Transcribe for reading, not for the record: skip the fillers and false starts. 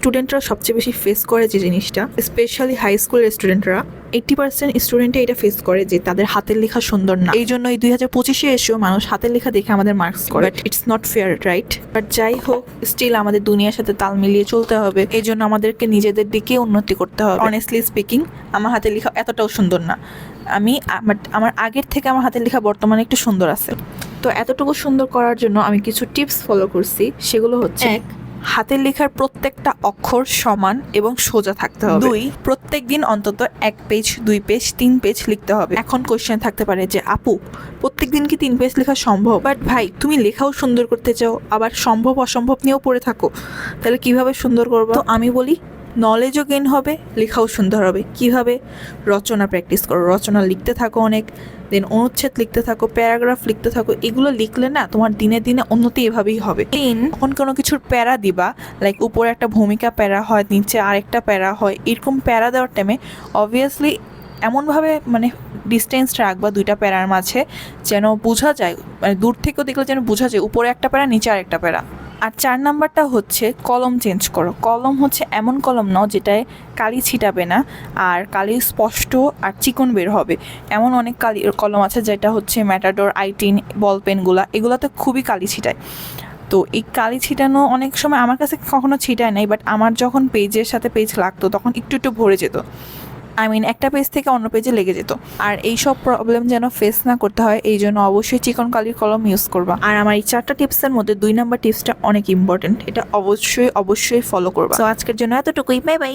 স্টুডেন্টরা সবচেয়ে বেশি ফেস করে যে জিনিসটা, স্পেশালি হাই স্কুলের স্টুডেন্টরা 80% স্টুডেন্টে এটা ফেস করে যে তাদের হাতের লেখা সুন্দর না। এই জন্য এই 2025-এ এসেও মানুষ হাতের লেখা দেখে আমাদের মার্কস করে। It's not fair, right? But যাই হোক, স্টিল আমাদের দুনিয়ার সাথে তাল মিলিয়ে চলতে হবে। এই জন্য আমাদেরকে নিজেদের দিকে উন্নতি করতে হবে। অনেস্টলি স্পিকিং, আমার হাতের লেখা এতটাও সুন্দর না। আমার আগের থেকে আমার হাতের লেখা বর্তমানে একটু সুন্দর আছে। তো এতটুকু সুন্দর করার জন্য আমি কিছু টিপস ফলো করছি। সেগুলো হচ্ছে: 1, হাতের লেখার প্রত্যেকটা অক্ষর সমান এবং সোজা থাকতে হবে। 2, প্রত্যেক দিন অন্তত 1 পেজ, 2 পেজ, 3 পেজ লিখতে হবে। এখন কোশ্চেন থাকতে পারে যে আপু, প্রত্যেক দিন কি 3 পেজ লেখা সম্ভব? বাট ভাই, তুমি লেখাও সুন্দর করতে চাও, আবার সম্ভব অসম্ভব নিয়েও পড়ে থাকো, তাহলে কিভাবে সুন্দর করবো? তো আমি বলি, নলেজও গেইন হবে, লেখাও সুন্দর হবে। কিভাবে? রচনা প্র্যাকটিস করো, রচনা লিখতে থাকো অনেক, দেন অনুচ্ছেদ লিখতে থাকো, প্যারাগ্রাফ লিখতে থাকো। এগুলো লিখলে না তোমার দিনে দিনে উন্নতি এভাবেই হবে। 3, যখন কোনো কিছুর প্যারা দিবা, লাইক উপরে একটা ভূমিকা প্যারা হয়, নিচে আরেকটা প্যারা হয়, এরকম প্যারা দেওয়ার টাইমে অবভিয়াসলি এমনভাবে ডিস্টেন্স রাখবা দুইটা প্যারার মাঝে যেন বোঝা যায়, দূর থেকেও দেখলে যেন বোঝা যায় উপরে একটা প্যারা, নিচে আরেকটা প্যারা। আর 4 নাম্বারটা হচ্ছে কলম চেঞ্জ করো। কলম হচ্ছে এমন কলম নাও যেটায় কালি ছিটাবে না, আর কালি স্পষ্ট আর চিকন বের হবে। এমন অনেক কলম আছে যেটা হচ্ছে ম্যাটাডোর, আইটিন, বল পেনগুলা, এগুলাতে খুবই কালি ছিটায়। তো এই কালি ছিটানো অনেক সময় আমার কাছে কখনো ছিটায় নাই, বাট আমার যখন পেজের সাথে পেজ লাগতো তখন একটু একটু ভরে যেত। একটা পেজ থেকে অন্য পেজে লেগে যেত। আর এইসব প্রবলেম যেন ফেস না করতে হয়, এই জন্য অবশ্যই চিকন কালির কলম ইউজ করবা। আর আমার এই 4টা টিপসের মধ্যে 2 নাম্বার টিপসটা অনেক ইম্পর্টেন্ট, এটা অবশ্যই ফলো করবা। তো আজকের জন্য এতটুকুই, বাই বাই।